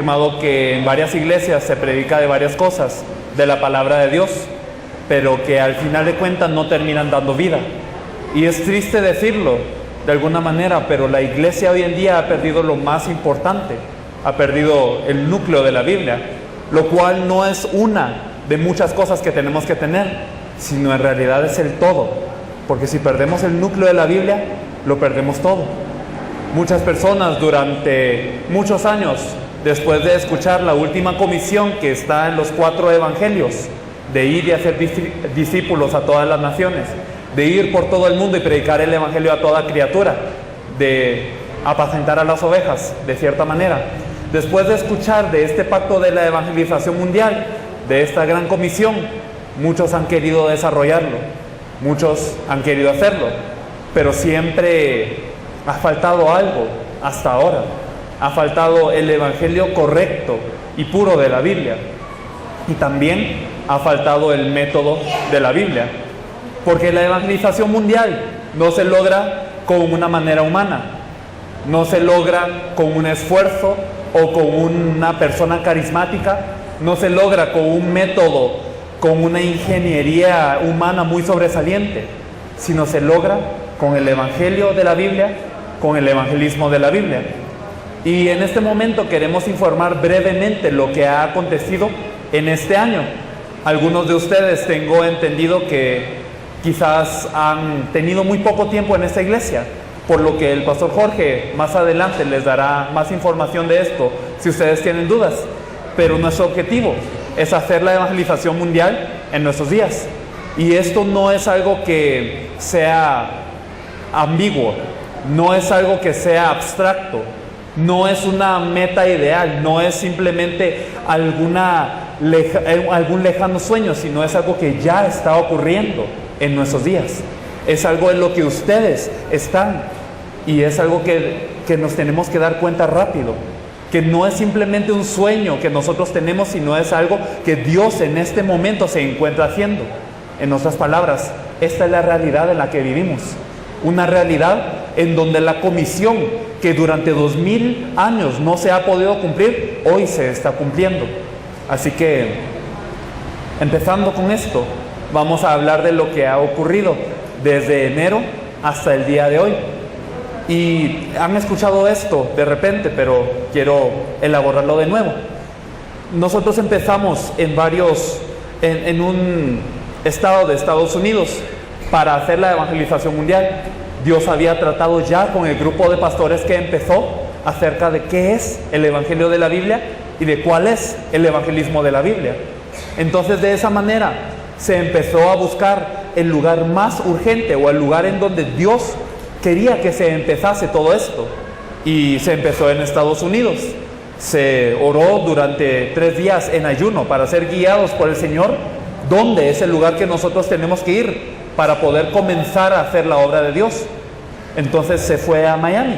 Afirmado que en varias iglesias se predica de varias cosas de la palabra de Dios, pero que al final de cuentas no terminan dando vida. Y es triste decirlo de alguna manera, pero la iglesia hoy en día ha perdido lo más importante, ha perdido el núcleo de la Biblia, lo cual no es una de muchas cosas que tenemos que tener, sino en realidad es el todo, porque si perdemos el núcleo de la Biblia, lo perdemos todo. Muchas personas durante muchos años, después de escuchar la última comisión que está en los 4 evangelios, de ir y hacer discípulos a todas las naciones, de ir por todo el mundo y predicar el evangelio a toda criatura, de apacentar a las ovejas, de cierta manera. Después de escuchar de este pacto de la evangelización mundial, de esta gran comisión, muchos han querido desarrollarlo, muchos han querido hacerlo, pero siempre ha faltado algo hasta ahora. Ha faltado el evangelio correcto y puro de la Biblia. Y también ha faltado el método de la Biblia. Porque la evangelización mundial no se logra con una manera humana. No se logra con un esfuerzo o con una persona carismática. No se logra con un método, con una ingeniería humana muy sobresaliente. Sino se logra con el evangelio de la Biblia, con el evangelismo de la Biblia. Y en este momento queremos informar brevemente lo que ha acontecido en este año. Algunos de ustedes tengo entendido que quizás han tenido muy poco tiempo en esta iglesia, por lo que el pastor Jorge más adelante les dará más información de esto si ustedes tienen dudas. Pero nuestro objetivo es hacer la evangelización mundial en nuestros días. Y esto no es algo que sea ambiguo, no es algo que sea abstracto. No es una meta ideal, no es simplemente algún lejano sueño, sino es algo que ya está ocurriendo en nuestros días. Es algo en lo que ustedes están y es algo que nos tenemos que dar cuenta rápido. Que no es simplemente un sueño que nosotros tenemos, sino es algo que Dios en este momento se encuentra haciendo. En otras palabras, esta es la realidad en la que vivimos. Una realidad en donde la comisión que durante 2000 años no se ha podido cumplir, hoy se está cumpliendo. Así que, empezando con esto, vamos a hablar de lo que ha ocurrido desde enero hasta el día de hoy. Y han escuchado esto de repente, pero quiero elaborarlo de nuevo. Nosotros empezamos en un estado de Estados Unidos para hacer la evangelización mundial. Dios había tratado ya con el grupo de pastores que empezó acerca de qué es el evangelio de la Biblia y de cuál es el evangelismo de la Biblia. Entonces, de esa manera se empezó a buscar el lugar más urgente o el lugar en donde Dios quería que se empezase todo esto. Y se empezó en Estados Unidos. Se oró durante 3 días en ayuno para ser guiados por el Señor, dónde es el lugar que nosotros tenemos que ir para poder comenzar a hacer la obra de Dios. Entonces se fue a Miami.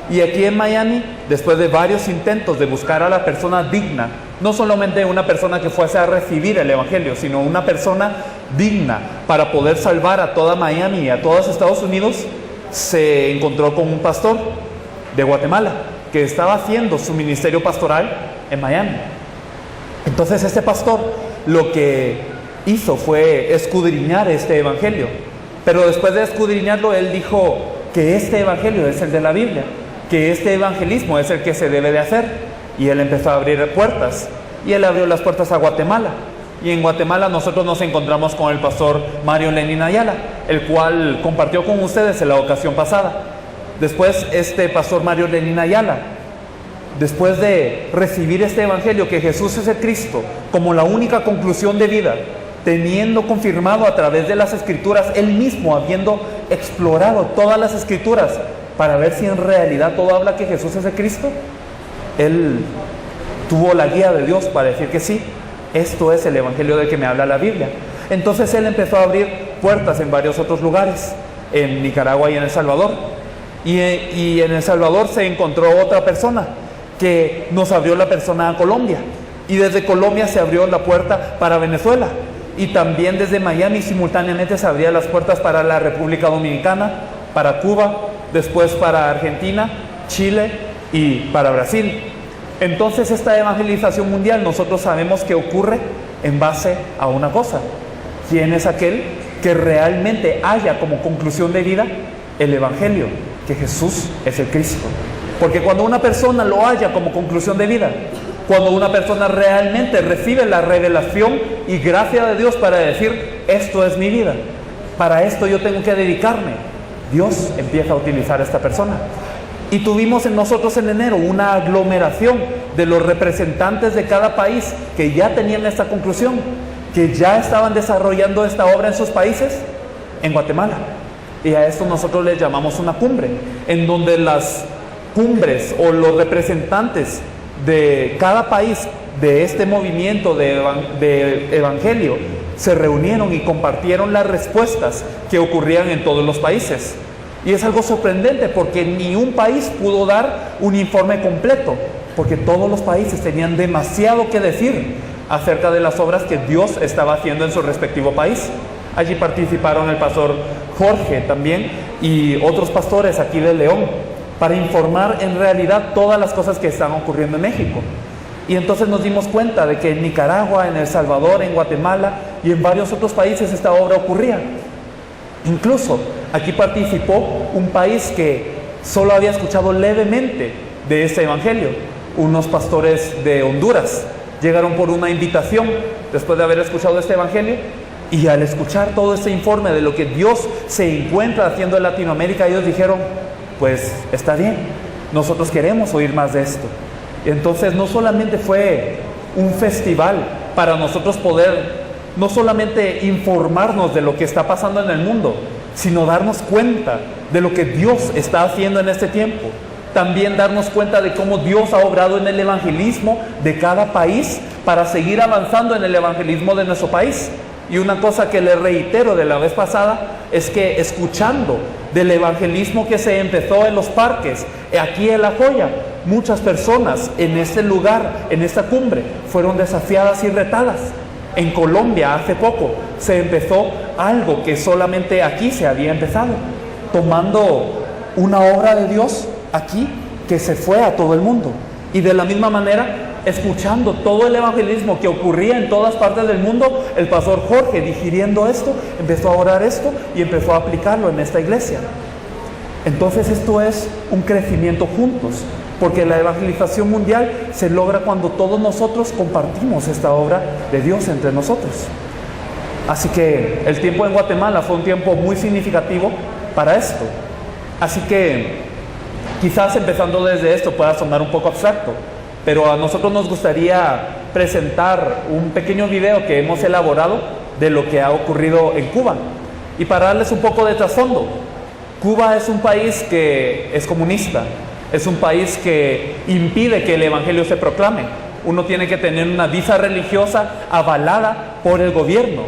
Y aquí en Miami, después de varios intentos de buscar a la persona digna, no solamente una persona que fuese a recibir el evangelio, sino una persona digna para poder salvar a toda Miami y a todos Estados Unidos, se encontró con un pastor de Guatemala que estaba haciendo su ministerio pastoral en Miami. Entonces este pastor lo que hizo fue escudriñar este evangelio, pero después de escudriñarlo, él dijo que este evangelio es el de la Biblia, que este evangelismo es el que se debe de hacer, y él empezó a abrir puertas, y él abrió las puertas a Guatemala. Y en Guatemala nosotros nos encontramos con el pastor Mario Lenin Ayala, el cual compartió con ustedes en la ocasión pasada. Después este pastor Mario Lenin Ayala, después de recibir este evangelio, que Jesús es el Cristo, como la única conclusión de vida, teniendo confirmado a través de las Escrituras, él mismo habiendo explorado todas las Escrituras para ver si en realidad todo habla que Jesús es el Cristo, él tuvo la guía de Dios para decir que sí, esto es el evangelio de que me habla la Biblia. Entonces él empezó a abrir puertas en varios otros lugares, en Nicaragua y en El Salvador. Y en El Salvador se encontró otra persona que nos abrió la persona a Colombia. Y desde Colombia se abrió la puerta para Venezuela. Y también desde Miami simultáneamente se abrían las puertas para la República Dominicana, para Cuba, después para Argentina, Chile y para Brasil. Entonces esta evangelización mundial nosotros sabemos que ocurre en base a una cosa: ¿quién es aquel que realmente haya como conclusión de vida el Evangelio? Que Jesús es el Cristo. Porque cuando una persona lo haya como conclusión de vida, cuando una persona realmente recibe la revelación y gracia de Dios para decir, esto es mi vida, para esto yo tengo que dedicarme, Dios empieza a utilizar a esta persona. Y tuvimos en nosotros en enero una aglomeración de los representantes de cada país que ya tenían esta conclusión, que ya estaban desarrollando esta obra en sus países, en Guatemala. Y a esto nosotros les llamamos una cumbre, en donde las cumbres o los representantes de cada país de este movimiento de evangelio se reunieron y compartieron las respuestas que ocurrían en todos los países. Y es algo sorprendente porque ni un país pudo dar un informe completo, porque todos los países tenían demasiado que decir acerca de las obras que Dios estaba haciendo en su respectivo país. Allí participaron el pastor Jorge también y otros pastores aquí de León para informar en realidad todas las cosas que están ocurriendo en México. Y entonces nos dimos cuenta de que en Nicaragua, en El Salvador, en Guatemala y en varios otros países esta obra ocurría. Incluso aquí participó un país que solo había escuchado levemente de este evangelio. Unos pastores de Honduras llegaron por una invitación después de haber escuchado este evangelio, y al escuchar todo este informe de lo que Dios se encuentra haciendo en Latinoamérica, ellos dijeron, pues está bien, nosotros queremos oír más de esto. Y entonces no solamente fue un festival para nosotros poder no solamente informarnos de lo que está pasando en el mundo, sino darnos cuenta de lo que Dios está haciendo en este tiempo. También darnos cuenta de cómo Dios ha obrado en el evangelismo de cada país para seguir avanzando en el evangelismo de nuestro país. Y una cosa que le reitero de la vez pasada es que escuchando del evangelismo que se empezó en los parques, aquí en La Joya, muchas personas en este lugar, en esta cumbre, fueron desafiadas y retadas. En Colombia hace poco se empezó algo que solamente aquí se había empezado, tomando una obra de Dios aquí que se fue a todo el mundo. Y de la misma manera, escuchando todo el evangelismo que ocurría en todas partes del mundo, el pastor Jorge, digiriendo esto, empezó a orar esto y empezó a aplicarlo en esta iglesia. Entonces esto es un crecimiento juntos, porque la evangelización mundial se logra cuando todos nosotros compartimos esta obra de Dios entre nosotros. Así que el tiempo en Guatemala fue un tiempo muy significativo para esto. Así que quizás empezando desde esto pueda sonar un poco abstracto, pero a nosotros nos gustaría presentar un pequeño video que hemos elaborado de lo que ha ocurrido en Cuba. Y para darles un poco de trasfondo, Cuba es un país que es comunista, es un país que impide que el evangelio se proclame. Uno tiene que tener una visa religiosa avalada por el gobierno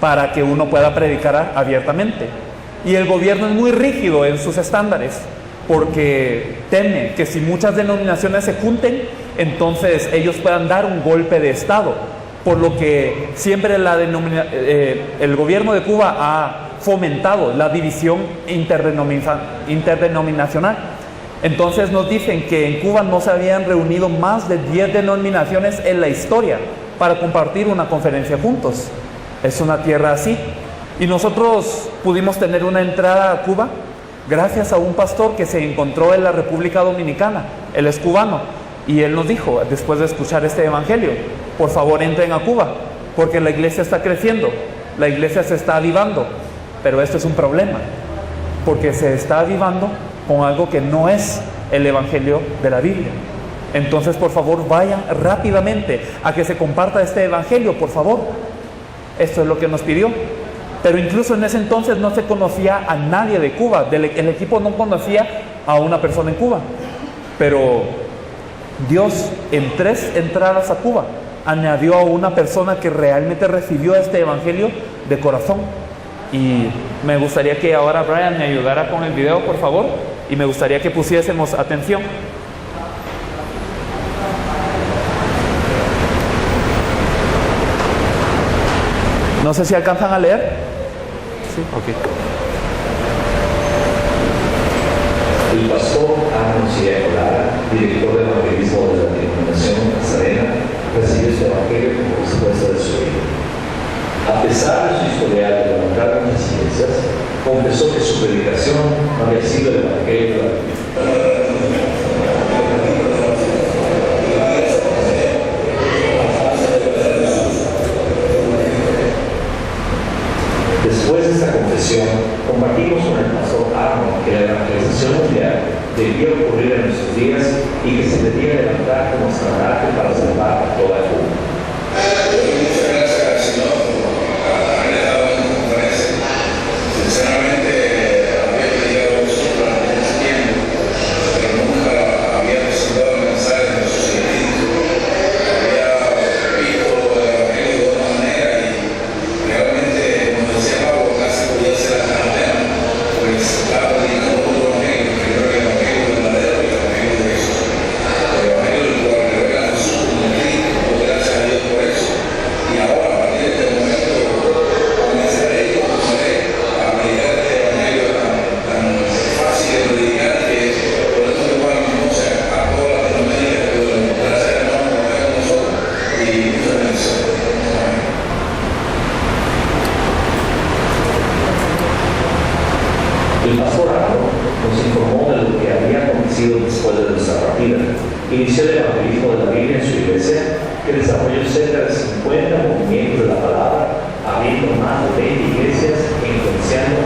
para que uno pueda predicar abiertamente. Y el gobierno es muy rígido en sus estándares, porque teme que si muchas denominaciones se junten, entonces ellos puedan dar un golpe de Estado, por lo que siempre el gobierno de Cuba ha fomentado la división interdenominacional. Entonces nos dicen que en Cuba no se habían reunido más de 10 denominaciones en la historia para compartir una conferencia juntos. Es una tierra así. Y nosotros pudimos tener una entrada a Cuba gracias a un pastor que se encontró en la República Dominicana. Él es cubano y él nos dijo, después de escuchar este evangelio, por favor entren a Cuba, porque la iglesia está creciendo, la iglesia se está avivando, pero esto es un problema, porque se está avivando con algo que no es el evangelio de la Biblia. Entonces, por favor, vayan rápidamente a que se comparta este evangelio, por favor. Esto es lo que nos pidió. Pero incluso en ese entonces no se conocía a nadie de Cuba. El equipo no conocía a una persona en Cuba. Pero Dios, en 3 entradas a Cuba, añadió a una persona que realmente recibió este evangelio de corazón. Y me gustaría que ahora Brian me ayudara con el video, por favor. Y me gustaría que pusiésemos atención. No sé si alcanzan a leer. Sí, ok. El pastor Amos Lara, director de evangelismo de la denominación Nazarena, recibió este evangelio como respuesta de su vida. A pesar de su historial de levantar muchas iglesias, confesó que su predicación no había sido el evangelio de la Biblia. Después de esta confesión, compartimos con el pastor Arnold que la evangelización mundial debía ocurrir en nuestros días y que se debía levantar como estandarte para salvar a toda Cuba. Muchas gracias, Señor, por haberle dado una conferencia. Sinceramente, había pedido eso durante mucho tiempo, pero nunca había recibido el mensaje de su espíritu. Había visto el evangelio de una manera y realmente, como decía Pablo, casi podía ser hasta tema, pues estaba predicando otro evangelio, primero el evangelio verdadero y el evangelio de Jesús. El evangelio del cual revela a Jesús como Cristo, gracias a Dios por eso. Y ahora, a partir de este momento, comenzaré y continuaré a predicar este evangelio tan fácil de predicar que podemos llevar a toda Latinoamérica, pero gracias a Dios por estar con nosotros y muchas bendiciones. El pastor Arnold nos informó de lo que había acontecido después de nuestra partida. Inició el evangelismo de la Biblia en su iglesia, que desarrolló cerca de 50 movimientos de la palabra, abriendo más de 20 iglesias e influenciando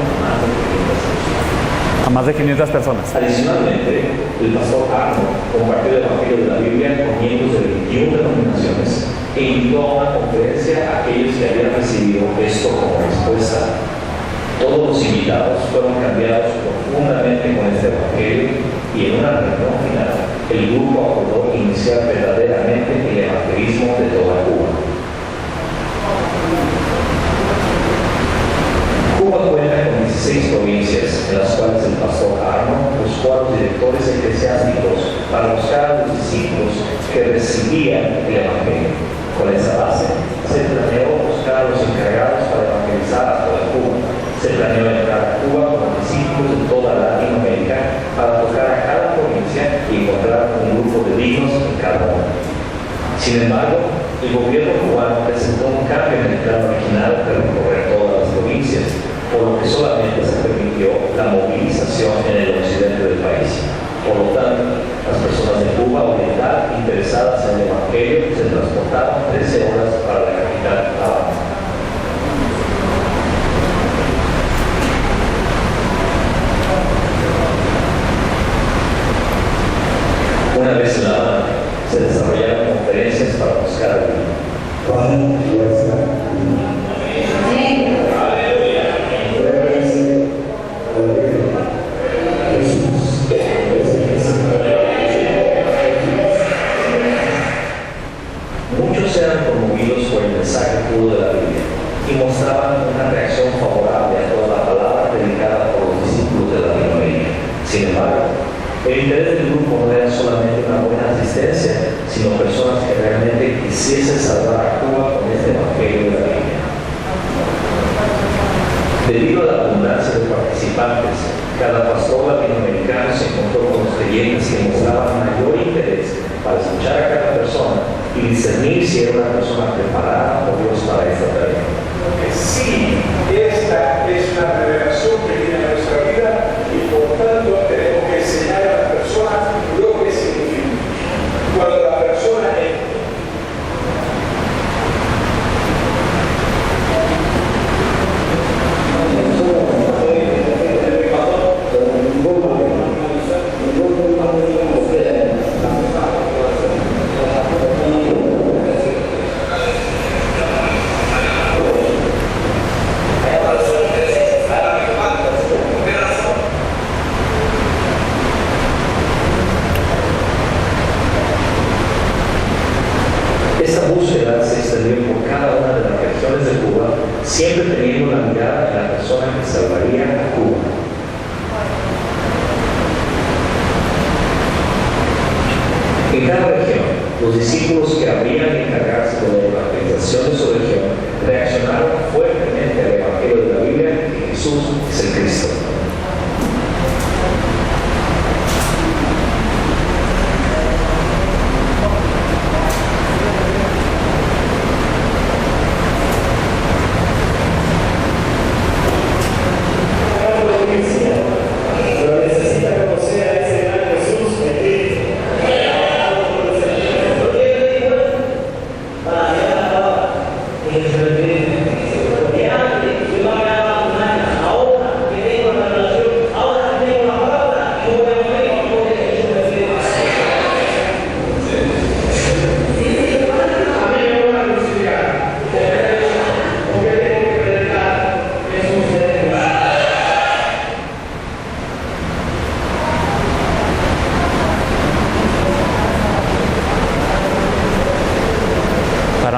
a más de 500 personas. Adicionalmente, el pastor Arnold compartió el evangelio de la Biblia con miembros de 21 denominaciones e invitó a una conferencia a aquellos que habían recibido esto como respuesta. Todos los invitados fueron cambiados profundamente con este evangelio y en una reunión final, el grupo acordó iniciar verdaderamente el evangelismo de toda Cuba. Cuba cuenta con 16 provincias, en las cuales el pastor Arnold buscó a los directores eclesiásticos para buscar a los discípulos que recibían el evangelio. Con esa base, se planeó buscar a los encargados para evangelizar a toda Cuba. Se planeó entrar a Cuba con discípulos de toda Latinoamérica para tocar a cada provincia y encontrar un grupo de dignos en cada una. Sin embargo, el gobierno cubano presentó un cambio en el plan original de recorrer todas las provincias, por lo que solamente se permitió la movilización en el occidente del país. Por lo tanto, las personas de Cuba oriental interesadas en el evangelio se transportaban 13 horas para la capital, Habana. Una vez en La Habana, se desarrollaron conferencias para buscar a Dios. Muchos eran conmovidos por el mensaje puro de la Biblia y mostraban una reacción favorable a toda la palabra predicada por los discípulos de Latinoamérica. Sin embargo, el interés del grupo no era solamente una buena asistencia, sino personas que realmente quisiesen salvar a Cuba con este evangelio de la Biblia. Debido a la abundancia de participantes, cada pastor latinoamericano se encontró con los creyentes que mostraban mayor interés para escuchar a cada persona y discernir si era una persona preparada por Dios para esta tarea. Sí, esta es una revelación que viene a nuestra vida y por tanto tenemos que enseñar a las personas lo que significa. Cuando la persona siempre teniendo la mirada en la persona que salvaría a Cuba. En cada región, los discípulos que habrían de encargarse de la evangelización de su región reaccionaron fuertemente al evangelio de la Biblia que Jesús es el Cristo.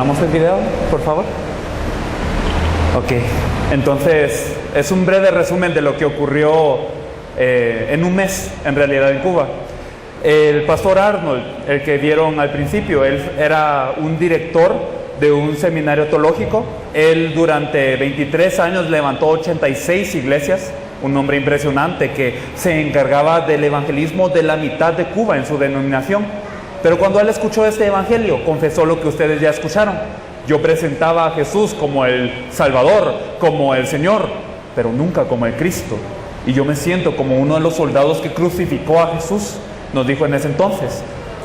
Paramos el video, por favor. Ok, entonces es un breve resumen de lo que ocurrió en un mes, en realidad, en Cuba. El pastor Arnold, el que vieron al principio, él era un director de un seminario teológico. Él durante 23 años levantó 86 iglesias, un hombre impresionante que se encargaba del evangelismo de la mitad de Cuba en su denominación. Pero cuando él escuchó este evangelio, confesó lo que ustedes ya escucharon. Yo presentaba a Jesús como el Salvador, como el Señor, pero nunca como el Cristo. Y yo me siento como uno de los soldados que crucificó a Jesús, nos dijo en ese entonces.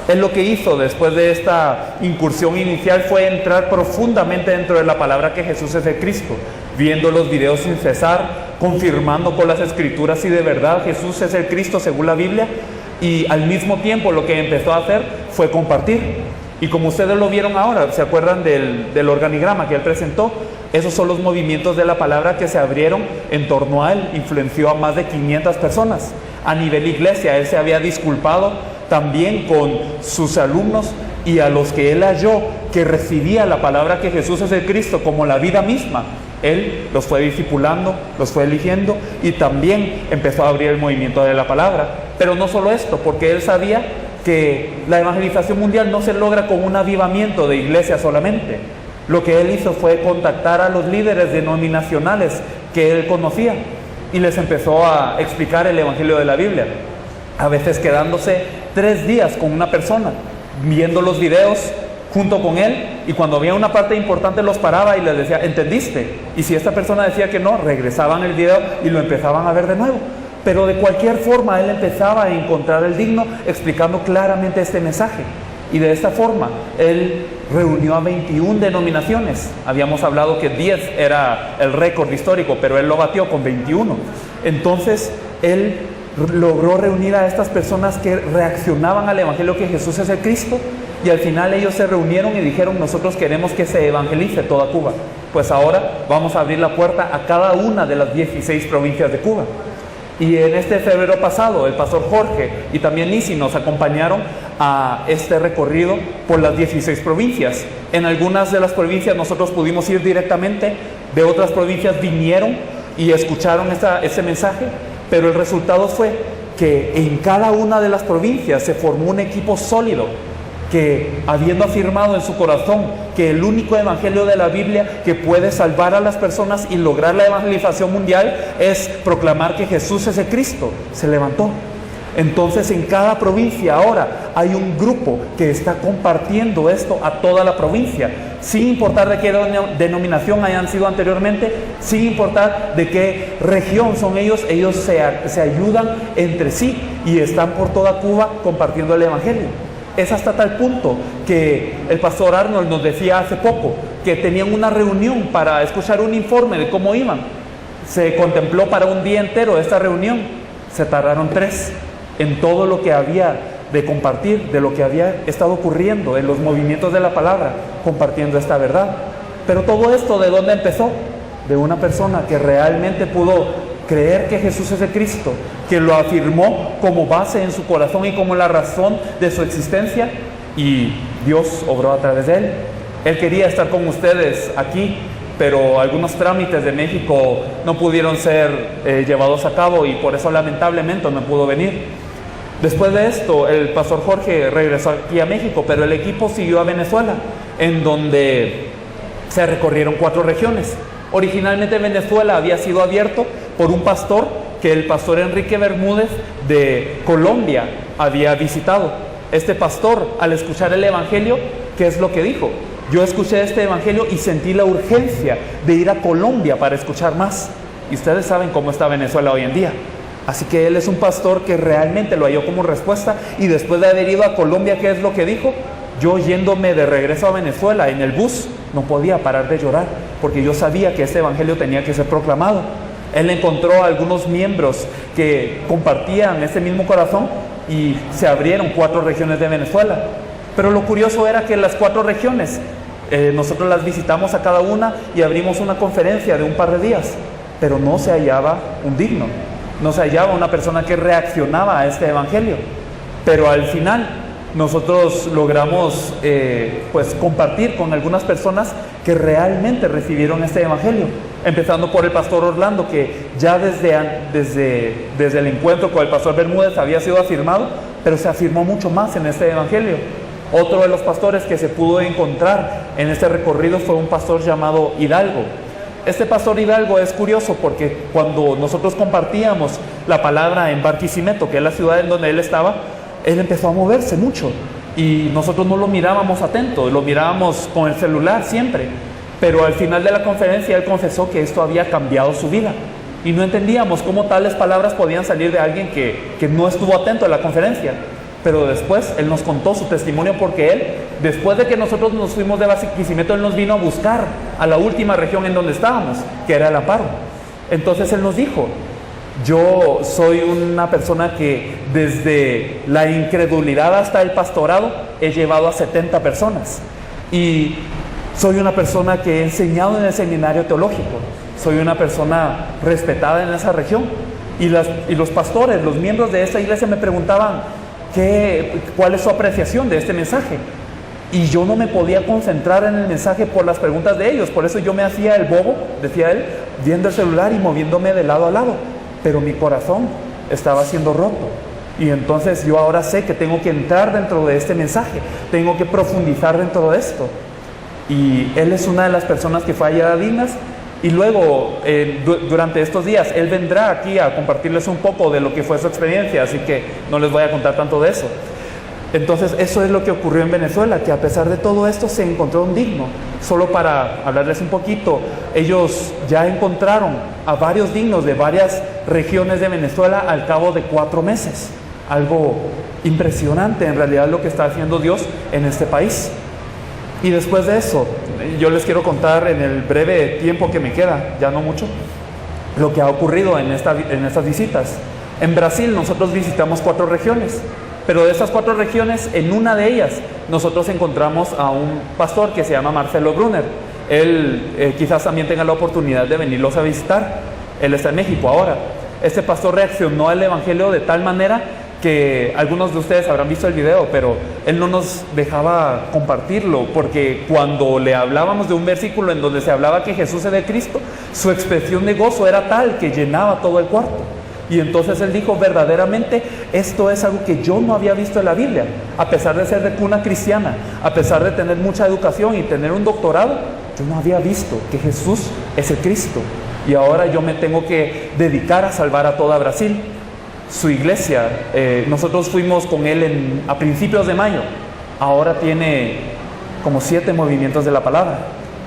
Él lo que hizo después de esta incursión inicial fue entrar profundamente dentro de la palabra que Jesús es el Cristo, viendo los videos sin cesar, confirmando con las escrituras si de verdad Jesús es el Cristo según la Biblia, y al mismo tiempo lo que empezó a hacer fue compartir. Y como ustedes lo vieron ahora, ¿se acuerdan del organigrama que él presentó? Esos son los movimientos de la palabra que se abrieron en torno a él. Influenció a más de 500 personas. A nivel iglesia, él se había disculpado también con sus alumnos, y a los que él halló que recibía la palabra que Jesús es el Cristo como la vida misma, él los fue discipulando, los fue eligiendo, y también empezó a abrir el movimiento de la palabra. Pero no solo esto, porque él sabía que la evangelización mundial no se logra con un avivamiento de iglesia solamente. Lo que él hizo fue contactar a los líderes denominacionales que él conocía y les empezó a explicar el evangelio de la Biblia, a veces quedándose 3 días con una persona, viendo los videos junto con él, y cuando había una parte importante los paraba y les decía, ¿entendiste? Y si esta persona decía que no, regresaban el video y lo empezaban a ver de nuevo. Pero de cualquier forma él empezaba a encontrar el digno, explicando claramente este mensaje. Y de esta forma él reunió a 21 denominaciones. Habíamos hablado que 10 era el récord histórico, pero él lo batió con 21. Entonces él logró reunir a estas personas que reaccionaban al evangelio que Jesús es el Cristo, y al final ellos se reunieron y dijeron, nosotros queremos que se evangelice toda Cuba. Pues ahora vamos a abrir la puerta a cada una de las 16 provincias de Cuba. Y en este febrero pasado, el pastor Jorge y también Nisi nos acompañaron a este recorrido por las 16 provincias. En algunas de las provincias nosotros pudimos ir directamente, de otras provincias vinieron y escucharon ese mensaje, pero el resultado fue que en cada una de las provincias se formó un equipo sólido, que habiendo afirmado en su corazón que el único evangelio de la Biblia que puede salvar a las personas y lograr la evangelización mundial es proclamar que Jesús es el Cristo, se levantó. Entonces en cada provincia ahora hay un grupo que está compartiendo esto a toda la provincia, sin importar de qué denominación hayan sido anteriormente, sin importar de qué región son ellos se ayudan entre sí y están por toda Cuba compartiendo el evangelio. Es hasta tal punto que el pastor Arnold nos decía hace poco que tenían una reunión para escuchar un informe de cómo iban. Se contempló para un día entero esta reunión. Se tardaron 3 en todo lo que había de compartir, de lo que había estado ocurriendo en los movimientos de la palabra, compartiendo esta verdad. Pero todo esto, ¿de dónde empezó? De una persona que realmente pudo creer que Jesús es el Cristo, que lo afirmó como base en su corazón y como la razón de su existencia, y Dios obró a través de él. Él quería estar con ustedes aquí, pero algunos trámites de México no pudieron ser llevados a cabo, y por eso lamentablemente no pudo venir. Después de esto, el pastor Jorge regresó aquí a México, pero el equipo siguió a Venezuela, en donde se recorrieron 4 regiones. Originalmente Venezuela había sido abierto por un pastor que el pastor Enrique Bermúdez de Colombia había visitado. Este pastor, al escuchar el evangelio, ¿qué es lo que dijo? Yo escuché este evangelio y sentí la urgencia de ir a Colombia para escuchar más. Y ustedes saben cómo está Venezuela hoy en día. Así que él es un pastor que realmente lo halló como respuesta, y después de haber ido a Colombia, ¿qué es lo que dijo? Yo, yéndome de regreso a Venezuela en el bus, no podía parar de llorar, porque yo sabía que este evangelio tenía que ser proclamado. Él encontró a algunos miembros que compartían ese mismo corazón y se abrieron 4 regiones de Venezuela. Pero lo curioso era que las 4 regiones, nosotros las visitamos a cada una y abrimos una conferencia de un par de días, pero no se hallaba un digno, no se hallaba una persona que reaccionaba a este evangelio. Pero al final nosotros logramos pues compartir con algunas personas que realmente recibieron este evangelio, empezando por el pastor Orlando, que ya desde el encuentro con el pastor Bermúdez había sido afirmado, pero se afirmó mucho más en este evangelio. Otro de los pastores que se pudo encontrar en este recorrido fue un pastor llamado Hidalgo. Este pastor Hidalgo es curioso porque cuando nosotros compartíamos la palabra en Barquisimeto, que es la ciudad en donde él estaba, él empezó a moverse mucho y nosotros no lo mirábamos atento, lo mirábamos con el celular siempre. Pero al final de la conferencia él confesó que esto había cambiado su vida y no entendíamos cómo tales palabras podían salir de alguien que no estuvo atento a la conferencia. Pero después él nos contó su testimonio porque él, después de que nosotros nos fuimos de Barquisimeto, él nos vino a buscar a la última región en donde estábamos, que era el Amparo. Entonces él nos dijo: yo soy una persona que desde la incredulidad hasta el pastorado he llevado a 70 personas. Y soy una persona que he enseñado en el seminario teológico. Soy una persona respetada en esa región. Y los pastores, los miembros de esta iglesia me preguntaban cuál es su apreciación de este mensaje. Y yo no me podía concentrar en el mensaje por las preguntas de ellos. Por eso yo me hacía el bobo, decía él, viendo el celular y moviéndome de lado a lado. Pero mi corazón estaba siendo roto. Y entonces yo ahora sé que tengo que entrar dentro de este mensaje. Tengo que profundizar dentro de esto. Y él es una de las personas que fue allá a Dignas. Y luego, durante estos días, él vendrá aquí a compartirles un poco de lo que fue su experiencia. Así que no les voy a contar tanto de eso. Entonces, eso es lo que ocurrió en Venezuela, que a pesar de todo esto se encontró un digno. Solo para hablarles un poquito, ellos ya encontraron a varios dignos de varias regiones de Venezuela al cabo de 4 meses. Algo impresionante en realidad lo que está haciendo Dios en este país. Y después de eso, yo les quiero contar en el breve tiempo que me queda, ya no mucho, lo que ha ocurrido en estas visitas. En Brasil nosotros visitamos 4 regiones. Pero de esas 4 regiones, en una de ellas, nosotros encontramos a un pastor que se llama Marcelo Brunner. Él quizás también tenga la oportunidad de venirlos a visitar. Él está en México ahora. Este pastor reaccionó al evangelio de tal manera que algunos de ustedes habrán visto el video, pero él no nos dejaba compartirlo, porque cuando le hablábamos de un versículo en donde se hablaba que Jesús era el Cristo, su expresión de gozo era tal que llenaba todo el cuarto. Y entonces él dijo: verdaderamente esto es algo que yo no había visto en la Biblia. A pesar de ser de cuna cristiana, a pesar de tener mucha educación y tener un doctorado, yo no había visto que Jesús es el Cristo. Y ahora yo me tengo que dedicar a salvar a toda Brasil. Su iglesia, nosotros fuimos con él a principios de mayo. Ahora tiene como 7 movimientos de la palabra.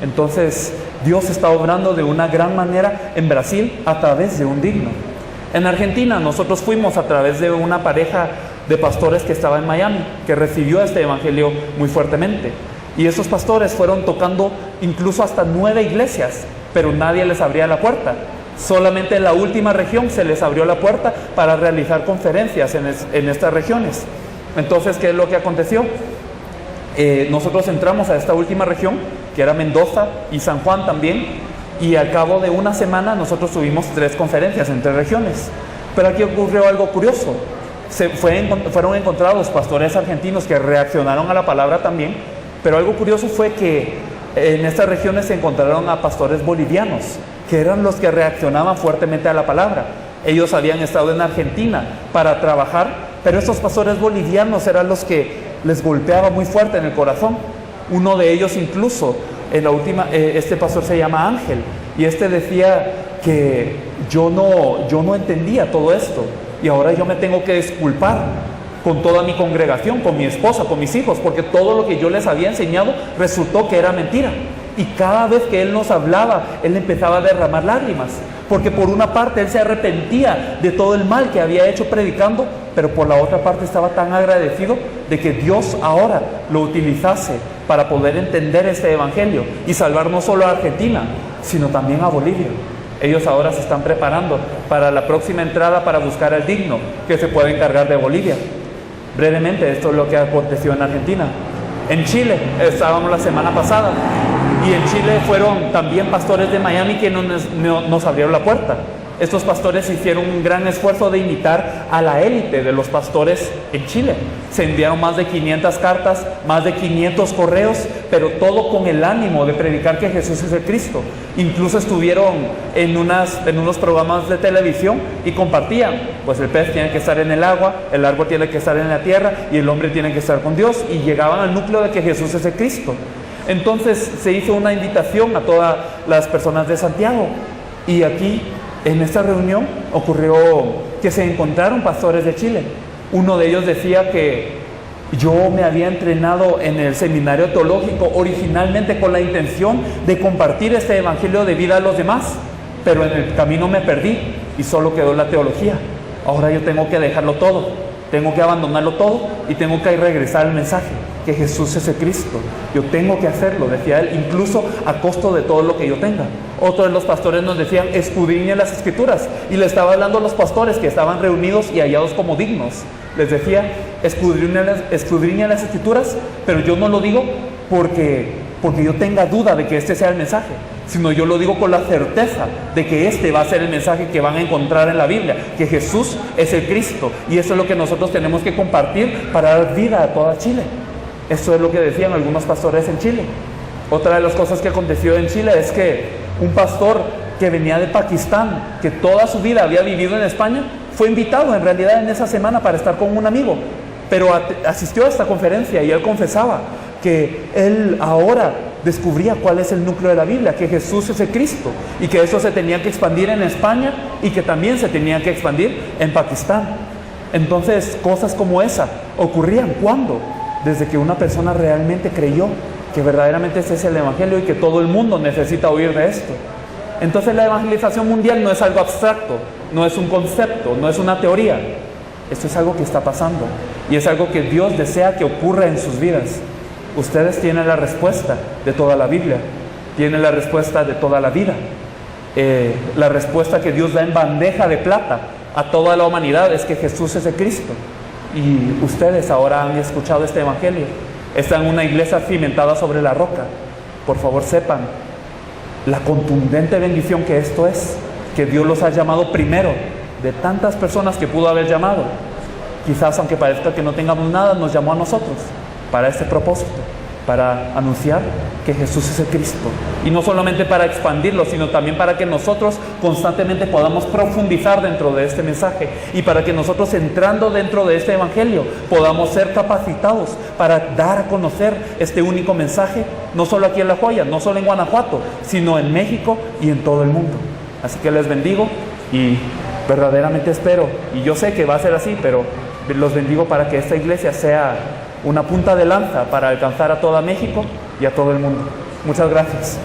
Entonces Dios está obrando de una gran manera en Brasil a través de un digno. En Argentina nosotros fuimos a través de una pareja de pastores que estaba en Miami, que recibió este evangelio muy fuertemente. Y esos pastores fueron tocando incluso hasta 9 iglesias, pero nadie les abría la puerta. Solamente en la última región se les abrió la puerta para realizar conferencias en estas regiones. Entonces, ¿qué es lo que aconteció? Nosotros entramos a esta última región, que era Mendoza y San Juan también. Y al cabo de una semana nosotros tuvimos 3 conferencias en 3 regiones. Pero aquí ocurrió algo curioso. Fueron encontrados pastores argentinos que reaccionaron a la palabra también. Pero algo curioso fue que en estas regiones se encontraron a pastores bolivianos, que eran los que reaccionaban fuertemente a la palabra. Ellos habían estado en Argentina para trabajar, pero estos pastores bolivianos eran los que les golpeaba muy fuerte en el corazón. Uno de ellos incluso, este pastor se llama Ángel, y este decía que yo no entendía todo esto, y ahora yo me tengo que disculpar con toda mi congregación, con mi esposa, con mis hijos, porque todo lo que yo les había enseñado resultó que era mentira. Y cada vez que él nos hablaba, él empezaba a derramar lágrimas, porque por una parte él se arrepentía de todo el mal que había hecho predicando, pero por la otra parte estaba tan agradecido de que Dios ahora lo utilizase para poder entender este evangelio y salvar no solo a Argentina, sino también a Bolivia. Ellos ahora se están preparando para la próxima entrada para buscar al digno que se puede encargar de Bolivia. Brevemente, esto es lo que aconteció en Argentina. En Chile, estábamos la semana pasada, y en Chile fueron también pastores de Miami que nos abrieron la puerta. estos pastores hicieron un gran esfuerzo de imitar a la élite de los pastores en Chile. Se enviaron más de 500 cartas, más de 500 correos, pero todo con el ánimo de predicar que Jesús es el Cristo. Incluso estuvieron en unos programas de televisión y compartían, pues el pez tiene que estar en el agua, el árbol tiene que estar en la tierra y el hombre tiene que estar con Dios, y llegaban al núcleo de que Jesús es el Cristo. Entonces se hizo una invitación a todas las personas de Santiago, y aquí en esta reunión ocurrió que se encontraron pastores de Chile. Uno de ellos decía que yo me había entrenado en el seminario teológico originalmente con la intención de compartir este evangelio de vida a los demás, pero en el camino me perdí y solo quedó la teología. Ahora yo tengo que dejarlo todo, tengo que abandonarlo todo y tengo que regresar al mensaje, que Jesús es el Cristo. Yo tengo que hacerlo, decía él, incluso a costo de todo lo que yo tenga. Otro de los pastores nos decían, escudriñen las Escrituras, y le estaba hablando a los pastores que estaban reunidos y hallados como dignos. Les decía, escudriñen las Escrituras, pero yo no lo digo porque yo tenga duda de que este sea el mensaje, sino yo lo digo con la certeza de que este va a ser el mensaje que van a encontrar en la Biblia, que Jesús es el Cristo, y eso es lo que nosotros tenemos que compartir para dar vida a toda Chile. Eso es lo que decían algunos pastores en Chile. Otra de las cosas que aconteció en Chile es que un pastor que venía de Pakistán, que toda su vida había vivido en España, fue invitado en realidad en esa semana para estar con un amigo, pero asistió a esta conferencia y él confesaba que él ahora descubría cuál es el núcleo de la Biblia, que Jesús es el Cristo, y que eso se tenía que expandir en España y que también se tenía que expandir en Pakistán. Entonces, cosas como esa ocurrían ¿cuándo? Desde que una persona realmente creyó que verdaderamente este es el evangelio y que todo el mundo necesita oír de esto. Entonces la evangelización mundial no es algo abstracto, no es un concepto, no es una teoría. Esto es algo que está pasando y es algo que Dios desea que ocurra en sus vidas. Ustedes tienen la respuesta de toda la Biblia, tienen la respuesta de toda la vida. La respuesta que Dios da en bandeja de plata a toda la humanidad es que Jesús es el Cristo. Y ustedes ahora han escuchado este evangelio, están en una iglesia cimentada sobre la roca. Por favor, sepan la contundente bendición que esto es, que Dios los ha llamado primero de tantas personas que pudo haber llamado. Quizás, aunque parezca que no tengamos nada, nos llamó a nosotros para este propósito, para anunciar que Jesús es el Cristo, y no solamente para expandirlo, sino también para que nosotros constantemente podamos profundizar dentro de este mensaje, y para que nosotros, entrando dentro de este evangelio, podamos ser capacitados para dar a conocer este único mensaje, no solo aquí en La Joya, no solo en Guanajuato, sino en México y en todo el mundo. Así que les bendigo y verdaderamente espero, y yo sé que va a ser así, pero los bendigo para que esta iglesia sea una punta de lanza para alcanzar a toda México y a todo el mundo. Muchas gracias.